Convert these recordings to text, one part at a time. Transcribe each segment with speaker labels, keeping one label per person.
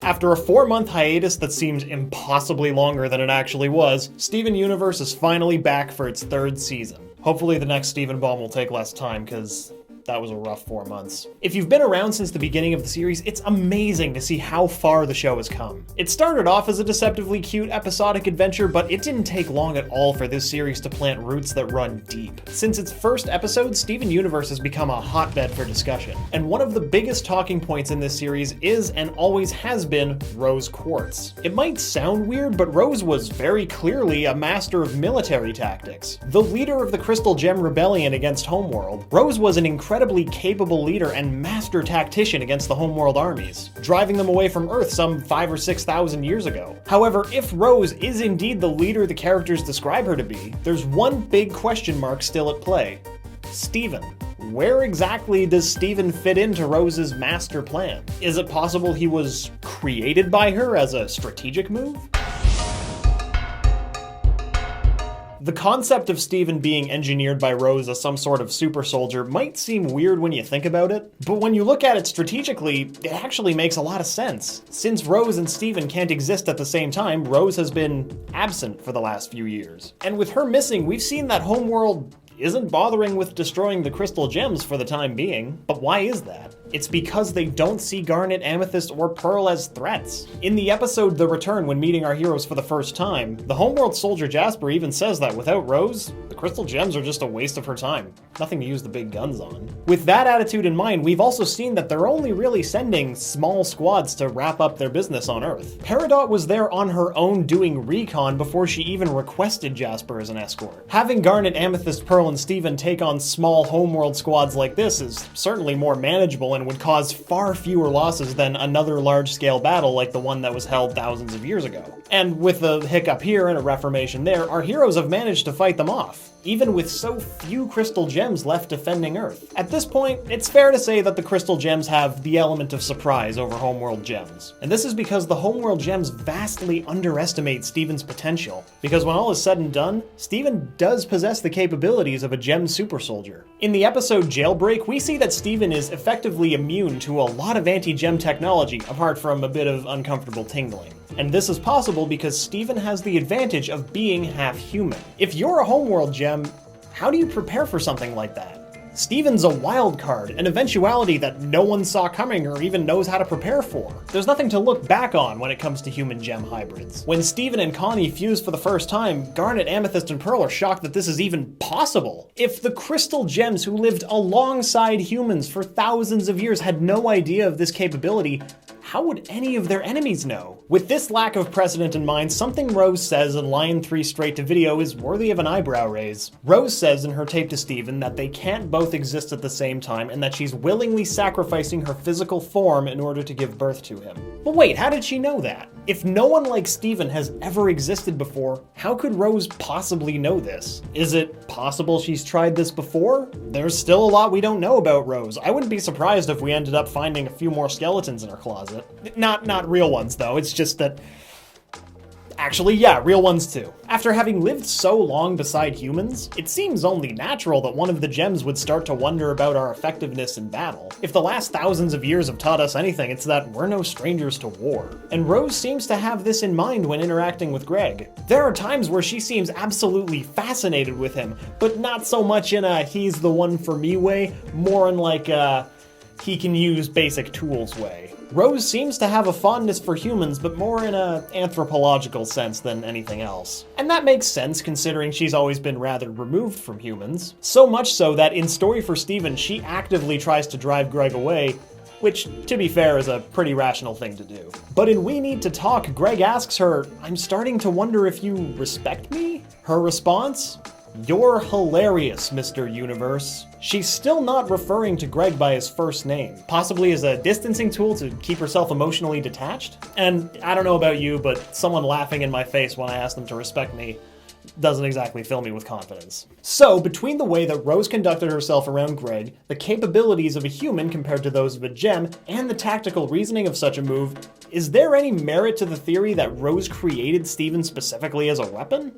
Speaker 1: After a 4-month hiatus that seemed impossibly longer than it actually was, Steven Universe is finally back for its 3rd season. Hopefully the next Steven Bomb will take less time, because that was a rough 4 months. If you've been around since the beginning of the series, it's amazing to see how far the show has come. It started off as a deceptively cute episodic adventure, but it didn't take long at all for this series to plant roots that run deep. Since its first episode, Steven Universe has become a hotbed for discussion, and one of the biggest talking points in this series is, and always has been, Rose Quartz. It might sound weird, but Rose was very clearly a master of military tactics. The leader of the Crystal Gem Rebellion against Homeworld, Rose was an incredibly capable leader and master tactician against the Homeworld armies, driving them away from Earth some 5,000 or 6,000 years ago. However, if Rose is indeed the leader the characters describe her to be, there's one big question mark still at play. Steven. Where exactly does Steven fit into Rose's master plan? Is it possible he was created by her as a strategic move? The concept of Steven being engineered by Rose as some sort of super soldier might seem weird when you think about it, but when you look at it strategically, it actually makes a lot of sense. Since Rose and Steven can't exist at the same time, Rose has been absent for the last few years. And with her missing, we've seen that Homeworld isn't bothering with destroying the crystal gems for the time being. But why is that? It's because they don't see Garnet, Amethyst, or Pearl as threats. In the episode The Return, when meeting our heroes for the first time, the Homeworld soldier Jasper even says that without Rose, the crystal gems are just a waste of her time. Nothing to use the big guns on. With that attitude in mind, we've also seen that they're only really sending small squads to wrap up their business on Earth. Peridot was there on her own doing recon before she even requested Jasper as an escort. Having Garnet, Amethyst, Pearl, and Steven take on small Homeworld squads like this is certainly more manageable and would cause far fewer losses than another large-scale battle like the one that was held thousands of years ago. And with a hiccup here and a reformation there, our heroes have managed to fight them off, even with so few crystal gems left defending Earth. At this point, it's fair to say that the crystal gems have the element of surprise over Homeworld gems. And this is because the Homeworld gems vastly underestimate Steven's potential, because when all is said and done, Steven does possess the capabilities of a gem super soldier. In the episode Jailbreak, we see that Steven is effectively immune to a lot of anti-gem technology, apart from a bit of uncomfortable tingling. And this is possible because Steven has the advantage of being half human. If you're a Homeworld gem, how do you prepare for something like that? Steven's a wild card, an eventuality that no one saw coming or even knows how to prepare for. There's nothing to look back on when it comes to human gem hybrids. When Steven and Connie fuse for the first time, Garnet, Amethyst, and Pearl are shocked that this is even possible. If the crystal gems who lived alongside humans for thousands of years had no idea of this capability, how would any of their enemies know? With this lack of precedent in mind, something Rose says in line 3 straight to video is worthy of an eyebrow raise. Rose says in her tape to Steven that they can't both exist at the same time and that she's willingly sacrificing her physical form in order to give birth to him. But wait, how did she know that? If no one like Steven has ever existed before, how could Rose possibly know this? Is it possible she's tried this before? There's still a lot we don't know about Rose. I wouldn't be surprised if we ended up finding a few more skeletons in her closet. Not real ones though, it's just that... Actually, yeah, real ones too. After having lived so long beside humans, it seems only natural that one of the gems would start to wonder about our effectiveness in battle. If the last thousands of years have taught us anything, it's that we're no strangers to war. And Rose seems to have this in mind when interacting with Greg. There are times where she seems absolutely fascinated with him, but not so much in a he's the one for me way, more in like a he can use basic tools way. Rose seems to have a fondness for humans, but more in an anthropological sense than anything else. And that makes sense considering she's always been rather removed from humans. So much so that in Story for Steven, she actively tries to drive Greg away, which, to be fair, is a pretty rational thing to do. But in We Need to Talk, Greg asks her, "I'm starting to wonder if you respect me?" Her response? "You're hilarious, Mr. Universe." She's still not referring to Greg by his first name, possibly as a distancing tool to keep herself emotionally detached. And I don't know about you, but someone laughing in my face when I ask them to respect me doesn't exactly fill me with confidence. So, between the way that Rose conducted herself around Greg, the capabilities of a human compared to those of a gem, and the tactical reasoning of such a move, is there any merit to the theory that Rose created Steven specifically as a weapon?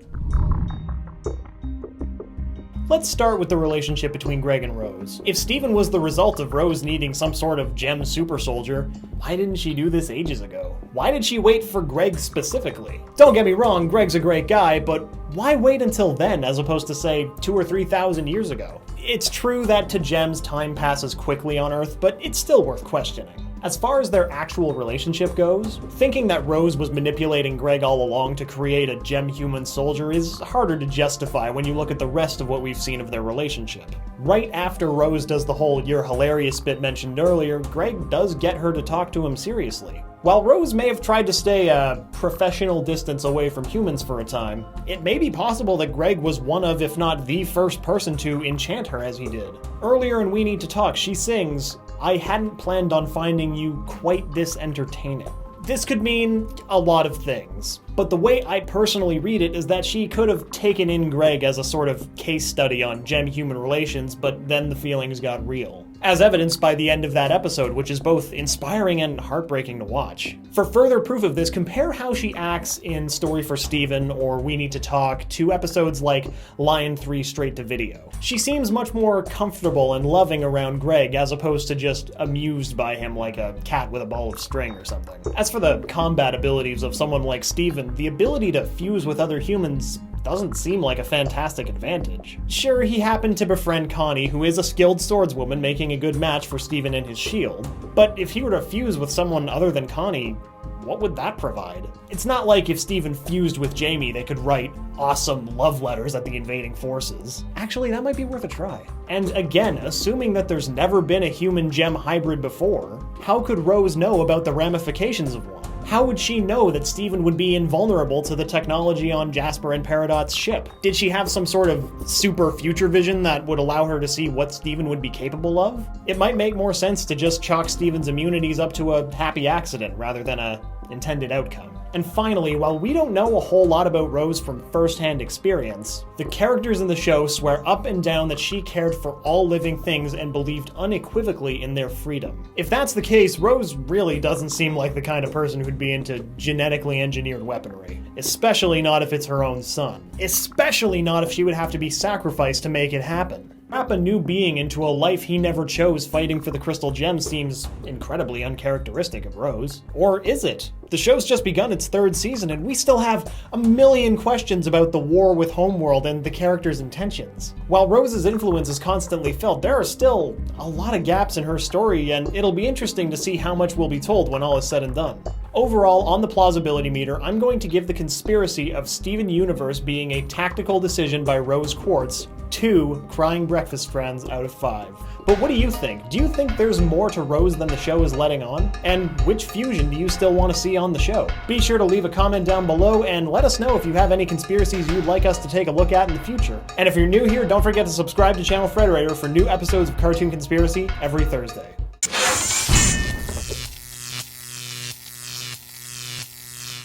Speaker 1: Let's start with the relationship between Greg and Rose. If Steven was the result of Rose needing some sort of gem super soldier, why didn't she do this ages ago? Why did she wait for Greg specifically? Don't get me wrong, Greg's a great guy, but why wait until then as opposed to, say, 2,000 or 3,000 years ago? It's true that to gems time passes quickly on Earth, but it's still worth questioning. As far as their actual relationship goes, thinking that Rose was manipulating Greg all along to create a gem-human soldier is harder to justify when you look at the rest of what we've seen of their relationship. Right after Rose does the whole "you're hilarious" bit mentioned earlier, Greg does get her to talk to him seriously. While Rose may have tried to stay a professional distance away from humans for a time, it may be possible that Greg was one of, if not the first person to enchant her as he did. Earlier in We Need to Talk, she sings, "I hadn't planned on finding you quite this entertaining." This could mean a lot of things, but the way I personally read it is that she could have taken in Greg as a sort of case study on gem-human relations, but then the feelings got real. As evidenced by the end of that episode, which is both inspiring and heartbreaking to watch. For further proof of this, compare how she acts in Story for Steven or We Need to Talk to episodes like Lion 3 Straight to Video. She seems much more comfortable and loving around Greg as opposed to just amused by him like a cat with a ball of string or something. As for the combat abilities of someone like Steven, the ability to fuse with other humans doesn't seem like a fantastic advantage. Sure, he happened to befriend Connie, who is a skilled swordswoman, making a good match for Steven and his shield. But if he were to fuse with someone other than Connie, what would that provide? It's not like if Steven fused with Jamie, they could write awesome love letters at the invading forces. Actually, that might be worth a try. And again, assuming that there's never been a human-gem hybrid before, how could Rose know about the ramifications of one? How would she know that Steven would be invulnerable to the technology on Jasper and Peridot's ship? Did she have some sort of super future vision that would allow her to see what Steven would be capable of? It might make more sense to just chalk Steven's immunities up to a happy accident rather than a intended outcome. And finally, while we don't know a whole lot about Rose from first-hand experience, the characters in the show swear up and down that she cared for all living things and believed unequivocally in their freedom. If that's the case, Rose really doesn't seem like the kind of person who'd be into genetically engineered weaponry. Especially not if it's her own son. Especially not if she would have to be sacrificed to make it happen. Wrap a new being into a life he never chose fighting for the crystal gem seems incredibly uncharacteristic of Rose. Or is it? The show's just begun its 3rd season and we still have a million questions about the war with Homeworld and the characters' intentions. While Rose's influence is constantly felt, there are still a lot of gaps in her story, and it'll be interesting to see how much will be told when all is said and done. Overall, on the plausibility meter, I'm going to give the conspiracy of Steven Universe being a tactical decision by Rose Quartz 2 crying breakfast friends out of 5. But what do you think? Do you think there's more to Rose than the show is letting on? And which fusion do you still want to see on the show? Be sure to leave a comment down below and let us know if you have any conspiracies you'd like us to take a look at in the future. And if you're new here, don't forget to subscribe to Channel Frederator for new episodes of Cartoon Conspiracy every Thursday.